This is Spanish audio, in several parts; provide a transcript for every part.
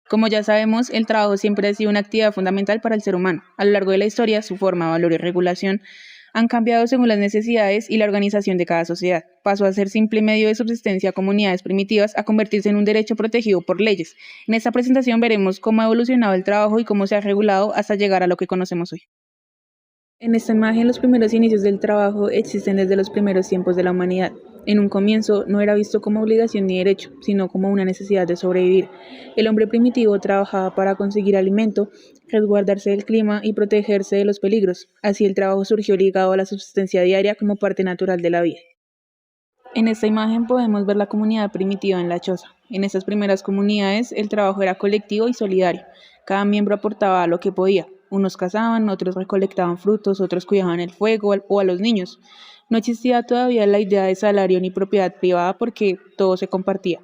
Como ya sabemos, el trabajo siempre ha sido una actividad fundamental para el ser humano. A lo largo de la historia, su forma, valor y regulación han cambiado según las necesidades y la organización de cada sociedad. Pasó a ser simple medio de subsistencia a comunidades primitivas a convertirse en un derecho protegido por leyes. En esta presentación veremos cómo ha evolucionado el trabajo y cómo se ha regulado hasta llegar a lo que conocemos hoy. En esta imagen, los primeros inicios del trabajo existen desde los primeros tiempos de la humanidad. En un comienzo no era visto como obligación ni derecho, sino como una necesidad de sobrevivir. El hombre primitivo trabajaba para conseguir alimento, resguardarse del clima y protegerse de los peligros. Así el trabajo surgió ligado a la subsistencia diaria como parte natural de la vida. En esta imagen podemos ver la comunidad primitiva en la choza. En estas primeras comunidades el trabajo era colectivo y solidario. Cada miembro aportaba lo que podía. Unos cazaban, otros recolectaban frutos, otros cuidaban el fuego o a los niños. No existía todavía la idea de salario ni propiedad privada porque todo se compartía.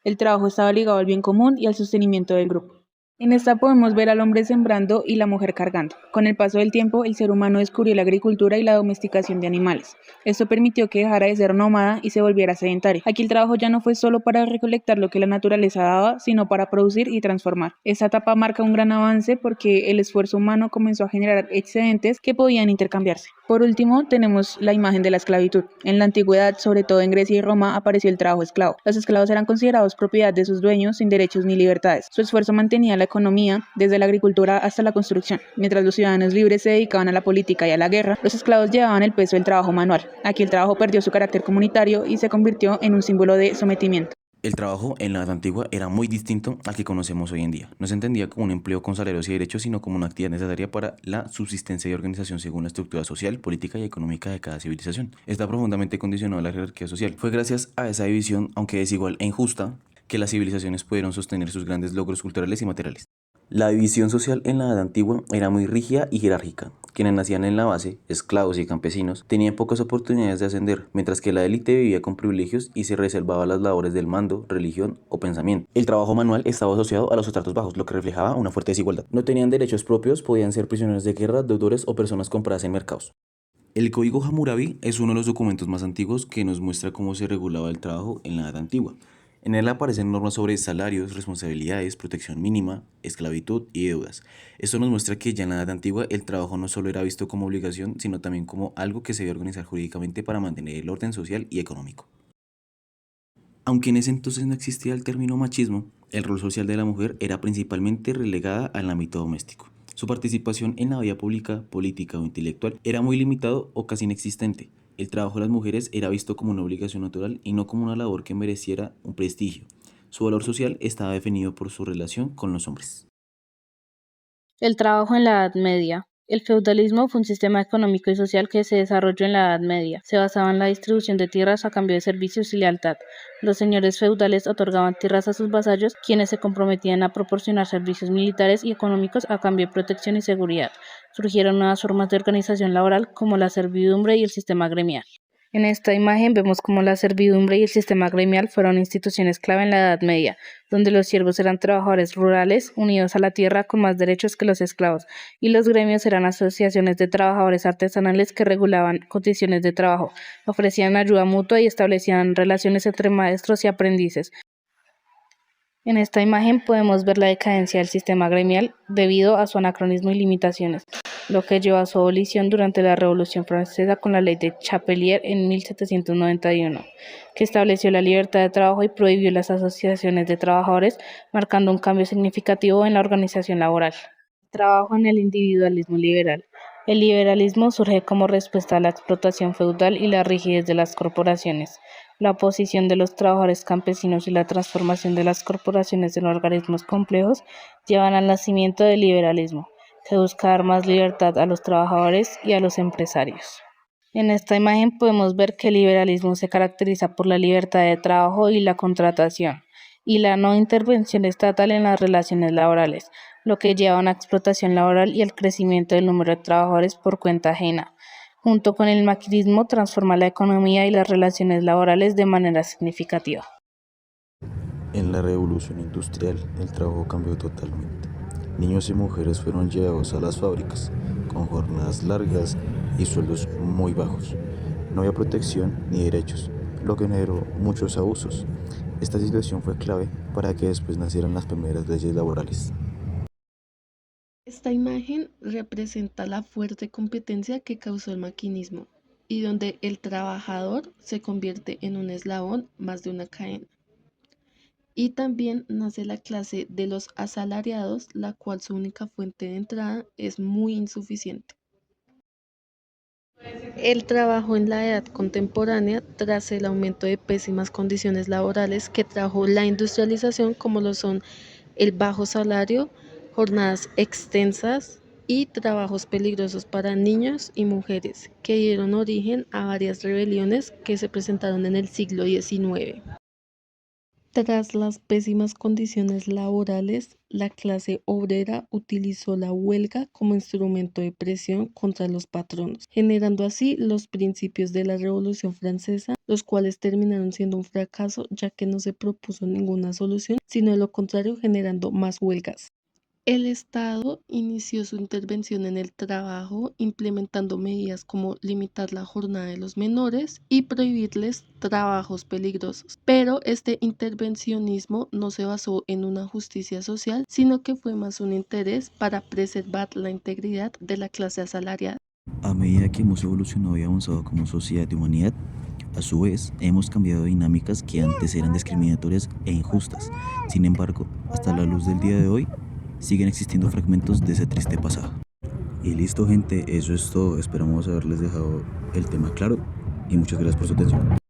El trabajo estaba ligado al bien común y al sostenimiento del grupo. En esta podemos ver al hombre sembrando y la mujer cargando. Con el paso del tiempo, el ser humano descubrió la agricultura y la domesticación de animales. Esto permitió que dejara de ser nómada y se volviera sedentario. Aquí el trabajo ya no fue solo para recolectar lo que la naturaleza daba, sino para producir y transformar. Esta etapa marca un gran avance porque el esfuerzo humano comenzó a generar excedentes que podían intercambiarse. Por último, tenemos la imagen de la esclavitud. En la antigüedad, sobre todo en Grecia y Roma, apareció el trabajo esclavo. Los esclavos eran considerados propiedad de sus dueños sin derechos ni libertades. Su esfuerzo mantenía la economía, desde la agricultura hasta la construcción. Mientras los ciudadanos libres se dedicaban a la política y a la guerra, los esclavos llevaban el peso del trabajo manual. Aquí el trabajo perdió su carácter comunitario y se convirtió en un símbolo de sometimiento. El trabajo en la Edad Antigua era muy distinto al que conocemos hoy en día. No se entendía como un empleo con salarios y derechos, sino como una actividad necesaria para la subsistencia y organización según la estructura social, política y económica de cada civilización. Está profundamente condicionado a la jerarquía social. Fue gracias a esa división, aunque desigual e injusta, que las civilizaciones pudieron sostener sus grandes logros culturales y materiales. La división social en la Edad Antigua era muy rígida y jerárquica. Quienes nacían en la base, esclavos y campesinos, tenían pocas oportunidades de ascender, mientras que la élite vivía con privilegios y se reservaba las labores del mando, religión o pensamiento. El trabajo manual estaba asociado a los estratos bajos, lo que reflejaba una fuerte desigualdad. No tenían derechos propios, podían ser prisioneros de guerra, deudores o personas compradas en mercados. El Código Hammurabi es uno de los documentos más antiguos que nos muestra cómo se regulaba el trabajo en la Edad Antigua. En él aparecen normas sobre salarios, responsabilidades, protección mínima, esclavitud y deudas. Esto nos muestra que ya en la Edad Antigua el trabajo no solo era visto como obligación, sino también como algo que se debía organizar jurídicamente para mantener el orden social y económico. Aunque en ese entonces no existía el término machismo, el rol social de la mujer era principalmente relegada al ámbito doméstico. Su participación en la vida pública, política o intelectual era muy limitado o casi inexistente. El trabajo de las mujeres era visto como una obligación natural y no como una labor que mereciera un prestigio. Su valor social estaba definido por su relación con los hombres. El trabajo en la Edad Media. El feudalismo fue un sistema económico y social que se desarrolló en la Edad Media. Se basaba en la distribución de tierras a cambio de servicios y lealtad. Los señores feudales otorgaban tierras a sus vasallos, quienes se comprometían a proporcionar servicios militares y económicos a cambio de protección y seguridad. Surgieron nuevas formas de organización laboral como la servidumbre y el sistema gremial. En esta imagen vemos cómo la servidumbre y el sistema gremial fueron instituciones clave en la Edad Media, donde los siervos eran trabajadores rurales unidos a la tierra con más derechos que los esclavos, y los gremios eran asociaciones de trabajadores artesanales que regulaban condiciones de trabajo, ofrecían ayuda mutua y establecían relaciones entre maestros y aprendices. En esta imagen podemos ver la decadencia del sistema gremial debido a su anacronismo y limitaciones, lo que llevó a su abolición durante la Revolución Francesa con la Ley de Chapelier en 1791, que estableció la libertad de trabajo y prohibió las asociaciones de trabajadores, marcando un cambio significativo en la organización laboral. Trabajo en el individualismo liberal. El liberalismo surge como respuesta a la explotación feudal y la rigidez de las corporaciones. La oposición de los trabajadores campesinos y la transformación de las corporaciones en organismos complejos llevan al nacimiento del liberalismo, que busca dar más libertad a los trabajadores y a los empresarios. En esta imagen podemos ver que el liberalismo se caracteriza por la libertad de trabajo y la contratación, y la no intervención estatal en las relaciones laborales, lo que lleva a una explotación laboral y al crecimiento del número de trabajadores por cuenta ajena. Junto con el maquinismo transforma la economía y las relaciones laborales de manera significativa. En la revolución industrial, el trabajo cambió totalmente. Niños y mujeres fueron llevados a las fábricas, con jornadas largas y sueldos muy bajos. No había protección ni derechos, lo que generó muchos abusos. Esta situación fue clave para que después nacieran las primeras leyes laborales. Esta imagen representa la fuerte competencia que causó el maquinismo y donde el trabajador se convierte en un eslabón más de una cadena. Y también nace la clase de los asalariados, la cual su única fuente de entrada es muy insuficiente. El trabajo en la edad contemporánea, tras el aumento de pésimas condiciones laborales que trajo la industrialización, como lo son el bajo salario, jornadas extensas y trabajos peligrosos para niños y mujeres, que dieron origen a varias rebeliones que se presentaron en el siglo XIX. Tras las pésimas condiciones laborales, la clase obrera utilizó la huelga como instrumento de presión contra los patronos, generando así los principios de la Revolución Francesa, los cuales terminaron siendo un fracaso ya que no se propuso ninguna solución, sino de lo contrario generando más huelgas. El Estado inició su intervención en el trabajo implementando medidas como limitar la jornada de los menores y prohibirles trabajos peligrosos. Pero este intervencionismo no se basó en una justicia social, sino que fue más un interés para preservar la integridad de la clase asalariada. A medida que hemos evolucionado y avanzado como sociedad y humanidad, a su vez hemos cambiado dinámicas que antes eran discriminatorias e injustas. Sin embargo, hasta la luz del día de hoy, siguen existiendo fragmentos de ese triste pasado. Y listo, gente, eso es todo. Esperamos haberles dejado el tema claro y muchas gracias por su atención.